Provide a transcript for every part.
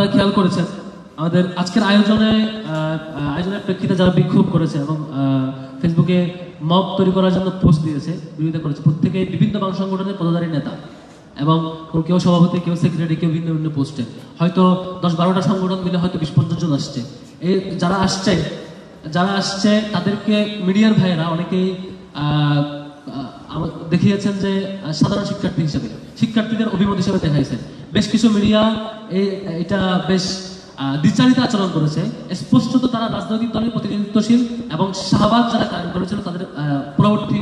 আপনারা খেয়াল করেছেন আমাদের আজকের আয়োজনের প্রেক্ষিতে যারা বিক্ষোভ করেছে এবং ফেসবুকে মব তৈরি করার জন্য পোস্ট দিয়েছে, বিরোধিতা করেছে, প্রত্যেকে বিভিন্ন বাম সংগঠনের পদাধারী নেতা এবং কেউ সভাপতি, কেউ সেক্রেটারি, কেউ ভিন্ন ভিন্ন পোস্টে, হয়তো 10-12টা সংগঠন মিলে হয়তো 20-50 জন আসছে। এই যারা আসছে তাদেরকে মিডিয়ার ভাইয়েরা অনেকেই দেখিয়েছেন যে সাধারণ শিক্ষার্থী হিসেবে, শিক্ষার্থীদের অভিমত হিসেবে দেখাইছেন। বেশ কিছু মিডিয়া এটা বেশ দ্বিচারিত আচরণ করেছে। স্পষ্টত তারা রাজনৈতিক দলের প্রতিনিধিত্বশীল এবং শাহবাগ যারা কায়েম করেছিল তাদের পরবর্তী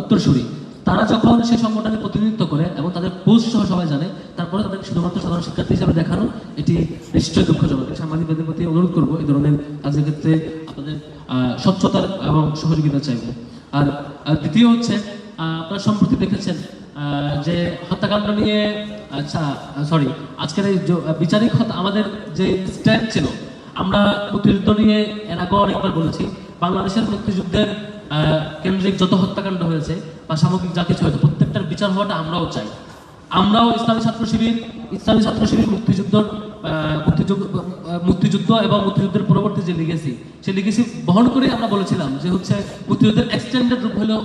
উত্তরসূরি। তারা যখন সেই সংগঠনের প্রতিনিধিত্ব করে এবং তাদের পোস্ট সহ সবাই জানে, তারপরে তাদের শুধুমাত্র সাধারণ শিক্ষার্থী হিসেবে দেখানো, এটি নিশ্চয়ই দুঃখজনক। সাংবাদিকদের প্রতি অনুরোধ করবো এই ধরনের কাজের ক্ষেত্রে আপনাদের স্বচ্ছতার এবং সহযোগিতা চাইব। আর দ্বিতীয় হচ্ছে, আপনারা সম্প্রতি দেখেছেন যে হত্যাকাণ্ড নিয়ে আজকের এই বিচারিক আমাদের যে স্ট্যান্ড ছিল, আমরা মুক্তিযুদ্ধ নিয়ে এর আগে অনেকবার বলেছি, বাংলাদেশের মুক্তিযুদ্ধের কেন্দ্রিক যত হত্যাকাণ্ড হয়েছে বা সামগ্রিক যা কিছু হয়েছে প্রত্যেকটার বিচার হওয়াটা আমরাও চাই। আমরাও ইসলামী ছাত্র শিবির মুক্তিযুদ্ধ এবং মুক্তিযুদ্ধের পরবর্তী যে লিগেসি বহন করে আমরা বলেছিলাম যে হচ্ছে মুক্তিযুদ্ধের এক্সটেন্ডেড রূপ হলো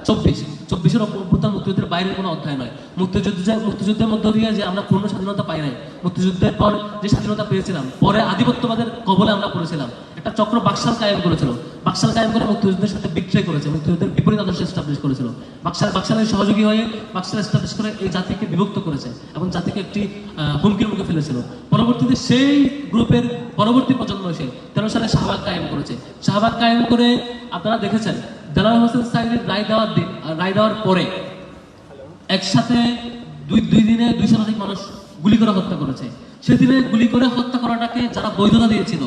24 অভ্যুত্থান মুক্তিযুদ্ধের বাইরের কোনো অধ্যায় নয়। মুক্তিযুদ্ধের মধ্য দিয়ে যে আমরা পূর্ণ স্বাধীনতা পাই নাই, মুক্তিযুদ্ধের পর যে স্বাধীনতা পেয়েছিলাম, পরে আধিপত্যবাদের কবলে আমরা পড়েছিলাম। একটা চক্র বাকশাল কায়েম করেছিল, বাকশাল কায়েম করে মুক্তিযুদ্ধের সাথে বিক্রে করেছে, মুক্তিযুদ্ধের বিপরীত আদর্শ এস্টাবলিশ করেছিল। বাকশালের সহযোগী হয়ে বাকশাল এস্টাবলিশ করে এই জাতিকে বিভক্ত করেছে এবং জাতিকে একটি হুমকির মুখে ফেলেছিল। পরবর্তীতে সেই গ্রুপের পরবর্তী প্রজন্ম এসে 13 সালে শাহবাগ কায়েম করেছে। শাহবাগ কায়েম করে আপনারা দেখেছেন দেলোয়ার হোসেন সাঈদীর রায় দেওয়ার পরে একসাথে দুই দিনে 200 শতাধিক মানুষ গুলি করে হত্যা করেছে। সেদিনে গুলি করে হত্যা করাটাকে যারা বৈধতা দিয়েছিল,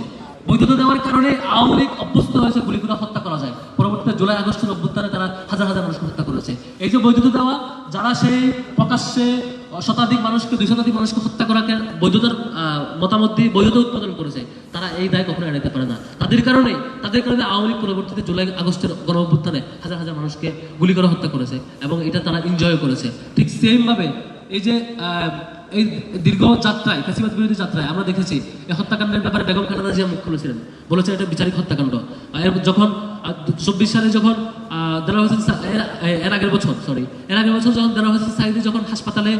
বৈধতা দেওয়ার কারণে আওয়ামী লীগ অভ্যস্ত হয়েছে গুলি করে হত্যা করা যায়। পরবর্তীতে জুলাই আগস্টের অভ্যুত্থানে তারা হাজার হাজার মানুষ হত্যা করেছে। এই যে বৈধতা দেওয়া, যারা সেই প্রকাশ্যে শতাধিক মানুষকে 200 শতাধিক মানুষকে হত্যা করাকে বৈধতার মতামত দিয়ে বৈধতা উৎপাদন করেছে, তারা এই দায় কখনো এড়াতে পারে না। তাদের কারণে আওয়ামী লীগ পরবর্তীতে জুলাই আগস্টের গণ অভ্যুত্থানে হাজার হাজার মানুষকে গুলি করে হত্যা করেছে এবং এটা তারা এনজয় করেছে। ঠিক সেম ভাবে এই যে এই দীর্ঘ যাত্রায়, ফ্যাসিবাদ বিরোধী যাত্রায় আমরা দেখেছি এই হত্যাকাণ্ডের ব্যাপারে বেগম খালেদা জিয়া মুখ খুলেছিলেন, বলেছেন এটা বিচারিক হত্যাকাণ্ড। যখন 24 সালে যখন দেলোয়ার হোসেন এর আগের বছর যখন দেলোয়ার হোসেন সাঈদী যখন হাসপাতালে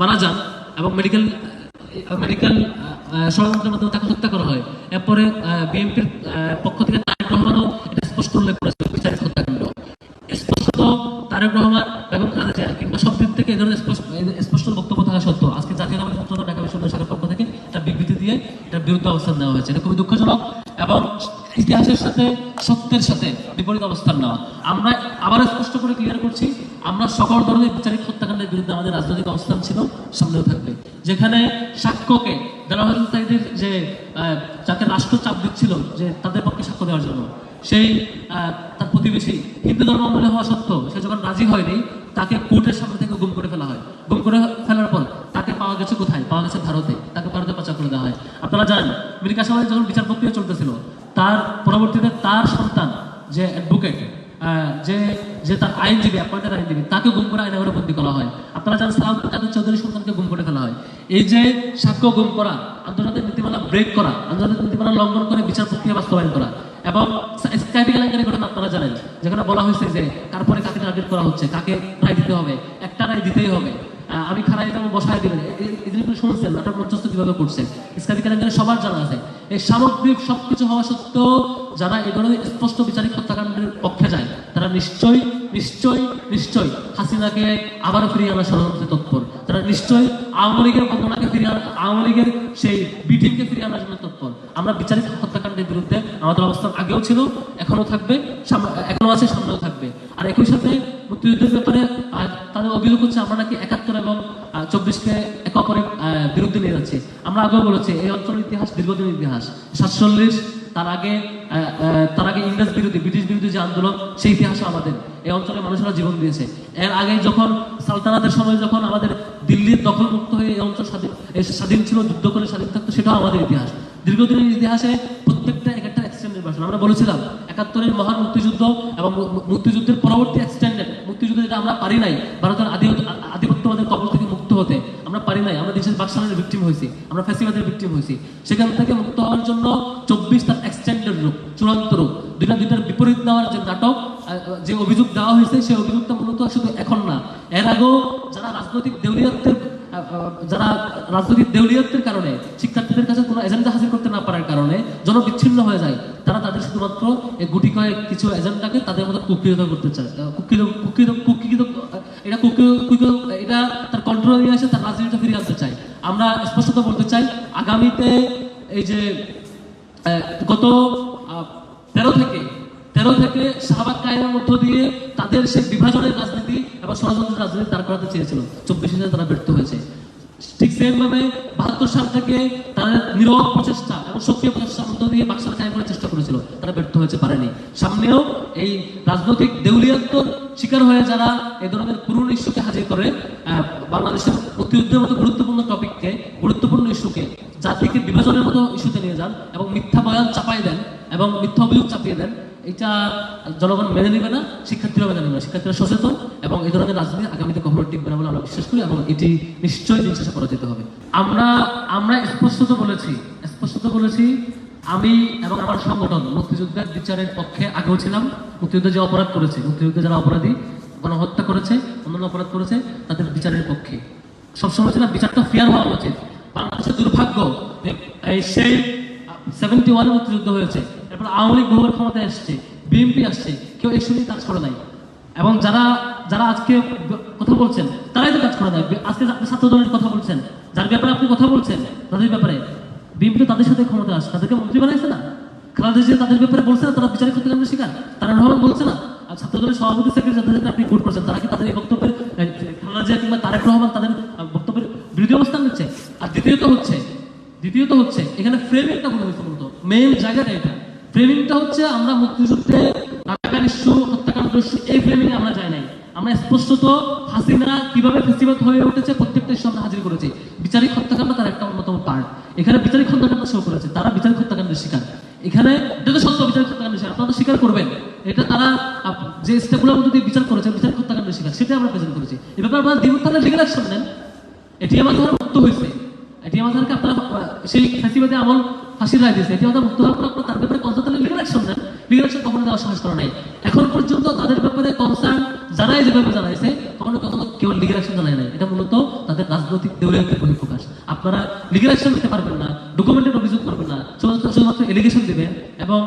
মারা যান এবং মেডিকেল ষড়যন্ত্রের মাধ্যমে তাকে হত্যা করা হয়, এরপরে বিএনপির পক্ষ থেকে তারেক রহমানও এটা স্পষ্ট উল্লেখ করেছে বিচারিক হত্যাকাণ্ড। স্পষ্ট তারেক রহমান, বেগম খালেদা জিয়া কিংবা সব দিক থেকে এই ধরনের স্পষ্ট বক্তব্য থাকা সত্ত্বেও আজকে জাতীয় ছাত্রদল ঢাকা বিশ্ববিদ্যালয় শাখার পক্ষ থেকে একটা বিবৃতি দিয়ে এটার বিরুদ্ধে অবস্থান নেওয়া হয়েছে। এটা খুবই দুঃখজনক এবং ইতিহাসের সাথে সত্যের সাথে বিপরীত অবস্থান নেওয়া। আমরা আবার স্পষ্ট করে ক্লিয়ার করছি, আমরা সকল ধরনের বিচারিক হত্যাকাণ্ডের বিরুদ্ধে আমাদের রাজনৈতিক অবস্থান ছিল, সামনেও থাকবে। যেখানে সাক্ষ্যকে দেলোয়ার হোসেন সাঈদীর যে যাকে রাষ্ট্র চাপ দিচ্ছিল যে তাদের পক্ষে সাক্ষ্য দেওয়ার জন্য, সেই তার প্রতিবেশী হিন্দু ধর্মাবলম্বী হওয়া সত্ত্বেও সে যখন রাজি হয়নি, তাকে কোর্টের সামনে থেকে গুম করে ফেলা হয়। গুম করে ফেলার পর তাকে পাওয়া গেছে কোথায়? পাওয়া গেছে ভারতে। তাকে ভারতে পাচার করে দেওয়া হয়। আপনারা জানেন মীর কাসেম আলী যখন বিচার প্রক্রিয়া চলতেছিল, তার পরবর্তীতে তার সন্তান যে অ্যাডভোকেট, যে তার আইনজীবী, অ্যাপয়েন্টেড আইনজীবী, তাকে গুম করে আইনাগরে বন্দী করা হয়। আপনারা জানেন সালাউদ্দিন কাদের চৌধুরীর সন্তানকে গুম করে ফেলা হয়। এই যে সাক্ষ্য গুম করা, আন্তর্জাতিক নীতিমালা ব্রেক করা, আন্তর্জাতিক নীতিমালা লঙ্ঘন করে বিচার প্রক্রিয়া বাস্তবায়ন করা এবং স্কাইপি কেলেঙ্কারির ঘটনা আপনারা জানেন, যেখানে বলা হয়েছে যে তারপরে কাকে টার্গেট করা হচ্ছে, কাকে রায় দিতে হবে, একটা রায় দিতেই হবে, আমি খারাই দিলাম বসায় দিবেন। এগুলো শুনছেন নাটক মঞ্চস্থ কিভাবে করছেন, স্কাইপি কেলেঙ্কারি সবার জানা আছে। এই সামগ্রিক সবকিছু হওয়া সত্ত্বেও যারা এই ধরনের স্পষ্ট বিচারিক হত্যাকাণ্ডের পক্ষে যায়, তারা নিশ্চয়ই হাসিনাকে আবারও ফিরিয়ে আনার ষড়যন্ত্রে তৎপর। তারা নিশ্চয়ই আওয়ামী লীগের ঘটনাকে আওয়ামী লীগের সেই বিটিমকে ফিরিয়ে আনার জন্য তৎপর। আমরা বিচারিক হত্যাকাণ্ডের বিরুদ্ধে আমাদের অবস্থান আগেও ছিল, এখনো থাকবে, এখনো আছে, সামনেও থাকবে। আর একই সাথে মুক্তিযুদ্ধের ব্যাপারে তাদের অভিযোগ হচ্ছে আমরা নাকি 71 এবং 24কে একে অপরের বিরুদ্ধে নিয়ে যাচ্ছি। আমরা আগেও বলেছি এই অঞ্চলের ইতিহাস দীর্ঘদিন ইতিহাস। 47 তার আগে ইংরেজ বিরোধী, ব্রিটিশ বিরোধী যে আন্দোলন, সেই ইতিহাসও আমাদের। এই অঞ্চলের মানুষেরা জীবন দিয়েছে। এর আগে যখন সালতানাতের সময় যখন আমাদের দিল্লির দখলমুক্ত হয়ে এই অঞ্চল স্বাধীন ছিল, যুদ্ধ করে স্বাধীন থাকতো, সেটাও আমাদের ইতিহাস। দীর্ঘদিনের ইতিহাসে প্রত্যেকটা একটা এক্সটেন্ডেড ভার্সন। আমরা বলেছিলাম 71-এর মহান মুক্তিযুদ্ধ এবং মুক্তিযুদ্ধের পরবর্তী এক্সটেন্ডেড মুক্তিযুদ্ধ, যেটা আমরা পারি নাই ভারতের আধিপত্যবাদের কবল থেকে মুক্ত হতে আমরা পারি নাই, আমরা দেশের বাকশালের ভিকটিম হয়েছি, আমরা ফ্যাসিবাদের ভিকটিম হয়েছি। সেখান থেকে মুক্ত হওয়ার জন্য 24 তার এক্সটেন্ডেড রূপ, চূড়ান্ত রূপ, দুইটার বিপরীত দেওয়ার যে নাটক, যে অভিযোগ দেওয়া হয়েছে সেই অভিযোগটা মূলত শুধু এখন না, এর আগেও যারা রাজনৈতিক দেউলিয়াত্বের কারণে শিক্ষার্থীদের কাছে কোনো এজেন্ডা হাসিল করতে না পারার কারণে জনবিচ্ছিন্ন হয়ে যায়, তারা তাদের শুধুমাত্র এই গুটি কয়েক কিছু এজেন্ডাকে তাদের মধ্যে কুক্ষিগত করতে চায়, এটা তার কন্ট্রোল নিয়ে আসে, তার রাজনীতিটা ফিরিয়ে আনতে চায়। আমরা স্পষ্টত বলতে চাই, আগামীতে এই যে গত 13 থেকে শাহবাগ কায়েমের মধ্য দিয়ে তাদের সেই বিভাজনের রাজনীতি এবং ষড়যন্ত্রের রাজনীতি তারা করাতে চেয়েছিল, 24 তারা ব্যর্থ হয়েছে। ঠিক সেম ভাবে 72 সাল থেকে তারা নীরব প্রচেষ্টা এবং সক্রিয় প্রচেষ্টার মধ্য দিয়ে বাকশাল কায়েম করার চেষ্টা করেছিল, তারা ব্যর্থ হয়েছে, পারেনি। সামনেও এই রাজনৈতিক দেউলিয়াত্বর শিকার হয়ে যারা এই ধরনের পুরনো ইস্যুকে হাজির করে বাংলাদেশের মুক্তিযুদ্ধের মতো গুরুত্বপূর্ণ টপিককে, গুরুত্বপূর্ণ ইস্যুকে জাতিকে বিভাজনের মতো ইস্যুতে নিয়ে যান এবং মিথ্যা বয়ান চাপাই দেন এবং মিথ্যা অভিযোগ চাপিয়ে দেন, এটা জনগণ মেনে নেবে না, শিক্ষার্থীরা মেনে নেবে না। শিক্ষার্থীরা সচেতন এবং এই ধরনের রাজনীতি আগামীতে কখনো টিকবে না বলে আমরা বিশ্বাস করি এবং এটি নিশ্চয়ই দিন শেষে পরাজিত হবে। আমরা স্পষ্টত বলেছি, আমি এবং আমার সংগঠন মুক্তিযুদ্ধের বিচারের পক্ষে আগেও ছিলাম। মুক্তিযুদ্ধে যে অপরাধ করেছে, মুক্তিযুদ্ধে যারা অপরাধী, গণহত্যা করেছে, অন্যান্য অপরাধ করেছে, তাদের বিচারের পক্ষে সবসময় ছিলাম। বিচারটা ফেয়ার হওয়া উচিত। বাংলাদেশের দুর্ভাগ্য, সেই 71 মুক্তিযুদ্ধ হয়েছে, এরপর আওয়ামী লীগ বহুবার ক্ষমতায় আসছে, বিএনপি আসছে, কেউ এই শুনে কাজ করে নাই। এবং যারা আজকে কথা বলছেন তারাই তো কাজ করে নাই। আজকে আপনি ছাত্র দলের কথা বলছেন, যার ব্যাপারে আপনি কথা বলছেন, তাদের ব্যাপারে বিএনপি তাদের সাথে ক্ষমতা আসছে, তাদেরকে মন্ত্রী বানাইছে না। খালেদা জিয়া তাদের ব্যাপারে বলছে না তারা বিচারিক হত্যাকাণ্ডের শিকার, তারা রহমান বলছে না। আর ছাত্র দলের সভাপতি সেক্রেটারি যাদের আপনি ভোট করছেন, তারা কি তাদের এই বক্তব্যের, খালেদা জিয়া কিংবা তারেক রহমান তাদের বক্তব্যের বিরোধী অবস্থান নিচ্ছে? আর দ্বিতীয়ত হচ্ছে এখানে ফ্রেমিংটা ভুল হয়েছে। মূলত মেইন জায়গাটা এটা, ফ্রেমিংটা হচ্ছে আমরা মুক্তিযুদ্ধে রাজাকার ইস্যু, হত্যাকাণ্ড ইস্যু, এই ফ্রেমিং আমরা যাই নাই। আমরা স্পষ্টত হাসিনা কিভাবে ফেসিবাদ হয়ে উঠেছে প্রত্যেকটা ইস্যু আমরা হাজির করেছি। বিচারিক হত্যাকাণ্ড তার একটা অন্যতম পার্ট। এখানে বিচারিক হত্যাকাণ্ড শো করেছে, তারা বিচারিক হত্যাকাণ্ডের শিকার। এখানে এটা তো সত্য, বিচারিক হত্যাকাণ্ডের শিকার, আপনারা স্বীকার করবেন। এটা তারা যে স্টেপগুলোর মধ্যে দিয়ে বিচার করেছে বিচারিক হত্যাকাণ্ডের শিকার, সেটা আমরা প্রেজেন্ট করেছি। এ ব্যাপারে আপনারা দ্বিমুখী লিগ্যাল অ্যাকশন নেন। এটি আমার ধরা মুক্ত হয়েছে, এটি আমাদেরকে আপনারা সেই ফ্যাসিবাদে আমল ফাঁসির রায় দিয়েছে, এটি আমাদের মুক্ত হওয়ার পর আপনারা তার ব্যাপারে কনসার্ন লিগ্যাল অ্যাকশন নেন। লিগ্যাল অ্যাকশন কখনো দেওয়ার সাহস করা নাই এখন পর্যন্ত। তাদের ব্যাপারে কনসার্ন জানাই যেভাবে জানাইছে, কখনো কেউ লিগ্যাল অ্যাকশন জানায় নাই। এটা মূলত তাদের রাজনৈতিক দেউলিয়াতের বহিঃপ্রকাশ। আপনারা লিগ্যাল অ্যাকশন নিতে পারবেন না, ডকুমেন্টেড অভিযোগ করবেন না, শুধুমাত্র এলিগেশন দিবেন এবং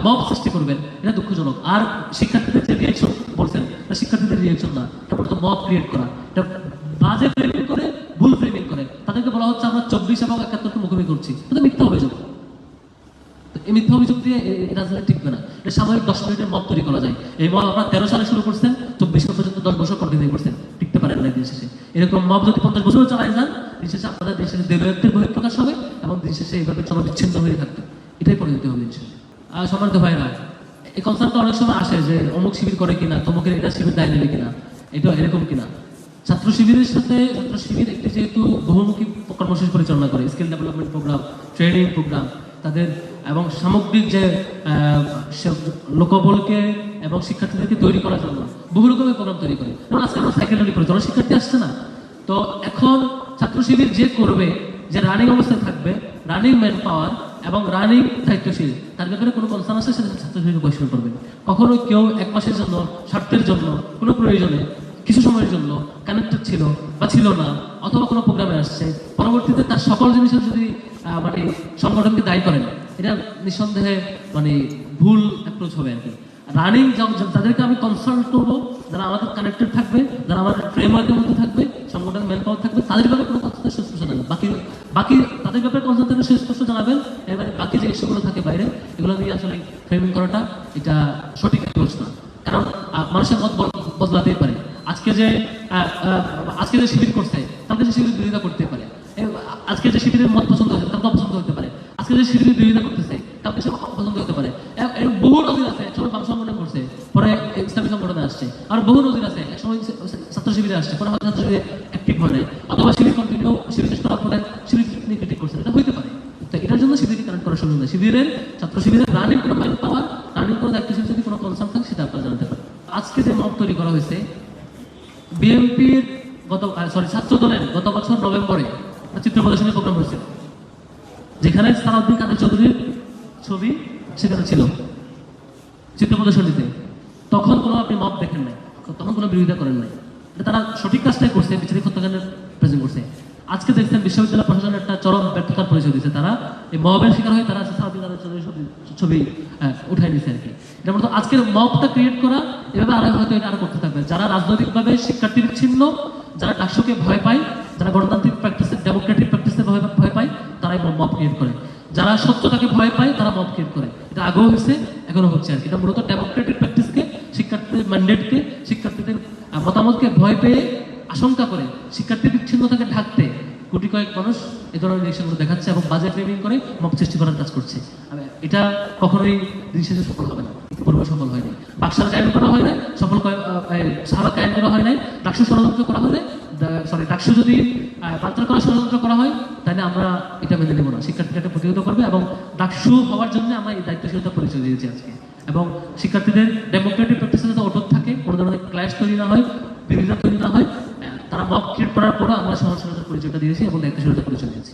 মব সৃষ্টি করবেন, এটা দুঃখজনক। আর শিক্ষার্থীদের যে রিয়াকশন বলছেন, শিক্ষার্থীদের রিয়াকশন না, এটা মূলত মব ক্রিয়েট করা, এটা বাজে ফ্রেমিং করে, ভুল ফ্রেমিং করে। তাদেরকে বলা হচ্ছে আমরা 24 এবং 71কে মুখোমুখি করছি, এটা মিথ্যা অভিযোগ। এই মিথ্যা অভিযোগ দিয়ে রাজনীতি টিকবে না। এটা সাময়িক 10 মিনিটের মব তৈরি করা যায়। এই মব আপনারা 13 সালে শুরু করছেন, 24 পর্যন্ত 10 বছর কন্টিনিউ করছেন, টিকতে পারেন না দিন শেষে। এরকম মব যদি 50 বছর চালায় যান, দিন শেষে আপনাদের দেশের দেউলিয়াতের বহিঃপ্রকাশ হবে এবং দিন শেষে এইভাবে জনবিচ্ছিন্ন হয়ে থাকবে। এটাই পরিণতি হবে দিন শেষে। সম্মানিত ভাইরা, এই কনসার্নটা অনেক সময় আসে যে অমুক শিবির করে কিনা, তমুকের এটা শিবির দায় নেবে কিনা, এটা এরকম কিনা। ছাত্র শিবিরের সাথে ছাত্র শিবির একটি যেহেতু বহুমুখী কর্মসূচি পরিচালনা করে, skill development program, training program, তাদের এবং সামগ্রিক যে লোকবলকে এবং শিক্ষার্থীদেরকে তৈরি করার জন্য বহু রকমের প্রোগ্রাম তৈরি করে। যেমন আজকে আমরা সাইকেল র্যালি করে জনশিক্ষার্থী আসছে না, তো এখন ছাত্র শিবির যে করবে, যে রানিং অবস্থায় থাকবে, রানিং ম্যান পাওয়ার এবং রানিং দায়িত্বশীল, তার ব্যাপারে কোনো কনসার্ন আসে সেটা ছাত্র শিবির বহিষ্কার করবে। কখনো কেউ 1 মাসের জন্য, স্বার্থের জন্য, কোনো প্রয়োজনে, কিছু সময়ের জন্য কানেক্টেড ছিল বা ছিল না, অথবা কোনো প্রোগ্রামে আসছে, পরবর্তীতে তার সকল জিনিসের যদি সংগঠনকে দায়ী করেন, এটা নিঃসন্দেহে ভুল অ্যাপ্রোচ হবে আর কি। রানিং যাদেরকে আমি কনসাল্ট করবো, যারা আমাদের কানেক্টেড থাকবে, যারা আমাদের ফ্রেমওয়ার্কের মধ্যে থাকবে, সংগঠন ম্যান পাওয়ার থাকবে, তাদের ব্যাপারে কোনো কথা সুস্পষ্ট জানাবেন। বাকি তাদের ব্যাপারে কনসাল্ট থাকলে সুস্পষ্ট জানাবেন। এবারে বাকি যে ইস্যুগুলো থাকে বাইরে, এগুলো নিয়ে আসলে ফ্রেমিং করাটা এটা সঠিক অ্যাপ্রোচ না। কারণ মানুষের মত বদলাতেই পারে। আজকে যে শিবির করছে, তাদের শিবিরের বিরোধিতা করতে পারে। আজকে যে শিবিরের মত পছন্দ হচ্ছে, তার অপছন্দ হতে পারে। আজকে যে শিবিরের বিরোধিতা করতেছে, তাকে সে অপছন্দ হতে পারে। বহু নজির আছে, একসময় বাম সংগঠন করছে, পরে ইসলামী সংগঠনে আসছে। আর বহু নজির আছে, একসময় ছাত্র শিবিরে আসছে, পরে ছাত্র শিবিরে অ্যাক্টিভ হয় নাই, অথবা শিবির কন্টিনিউ শিবির চেষ্টা করার পরে শিবির ক্রিটিক করছে, এটা হইতে পারে। তো এটার জন্য শিবিরকে কানেক্ট করার সুযোগ নেই। ছাত্র শিবিরের রানিং কোনো ম্যান পাওয়ার, রানিং কোনো দায়িত্বশীল যদি কোনো কনসার্ন থাকে, সেটা আপনারা জানতে পারেন। আজকে যে মব তৈরি করা হয়েছে, বিএনপির ছাত্র দলের গত বছর নভেম্বরে একটা চিত্র প্রদর্শনী প্রোগ্রাম হয়েছিল, যেখানে সালাউদ্দিন কাদের চৌধুরীর ছবি সেখানে ছিল চিত্র প্রদর্শনীতে। তখন কোনো আপনি মত দেখেন নাই, তখন কোনো বিরোধিতা করেন নাই। এটা তারা সঠিক কাজটাই করছে, বিচারিক হত্যাকাণ্ডের প্রেজেন্ট করছে। আজকে দেখছেন বিশ্ববিদ্যালয় প্রশাসনের একটা চরম ব্যর্থতার পরিচয় দিচ্ছে। তারা এই মবের শিকার হয়ে তারা সালাউদ্দিন কাদের চৌধুরীর ছবি উঠাই নিচ্ছে আর কি। এটা মূলত আজকের মবটা ক্রিয়েট করা, এভাবে আরো হয়তো এটা আরো করতে থাকবে। যারা রাজনৈতিকভাবে শিক্ষার্থী বিচ্ছিন্ন, যারা ডাকসুকে ভয় পায়, যারা গণতান্ত্রিক প্র্যাকটিসে ডেমোক্রেটিক প্র্যাকটিসে ভয় পায়, তারাই মব ক্রিয়েট করে। যারা সত্যতাকে ভয় পায় তারা মব ক্রিয়েট করে। এটা আগেও হয়েছে, এখনো হচ্ছে আর কি। এটা মূলত ডেমোক্রেটিক প্র্যাকটিসকে, শিক্ষার্থীদের ম্যান্ডেটকে, শিক্ষার্থীদের মতামতকে ভয় পেয়ে, আশঙ্কা করে, শিক্ষার্থী বিচ্ছিন্নতাকে ঢাকতে কোটি কয়েক মানুষ এই ধরনের রিয়েকশনগুলো দেখাচ্ছে এবং বাজেট ফ্রেমিং করে মব সৃষ্টি করার কাজ করছে। এটা কখনোই দিন শেষে সফল হবে না, পূর্বে সফল হয়নি। বাক্সার কায়েম করা হয় নাই, সাহাবা কায়েম করা হয় নাই। ডাকসু ষড়যন্ত্র করা হলে, ডাকসু যদি বাতিল করার ষড়যন্ত্র করা হয়, তাহলে আমরা এটা মেনে নেব না। শিক্ষার্থীরা এটা প্রতিহত করবে এবং ডাকসু হওয়ার জন্য আমরা এই দায়িত্বশীলতা পরিচয় দিয়েছি আজকে। এবং শিক্ষার্থীদের ডেমোক্রেটিক প্র্যাকটিসে যাতে অটুট থাকে, কোনো ধরনের ক্ল্যাশ তৈরি না হয়, বিরোধিতা তৈরি না হয়, তারা মব ক্রিয়েট করার পরও আমরা সহনশীলতার পরিচয়টা দিয়েছি এবং দায়িত্বশীলতার পরিচয় দিয়েছি।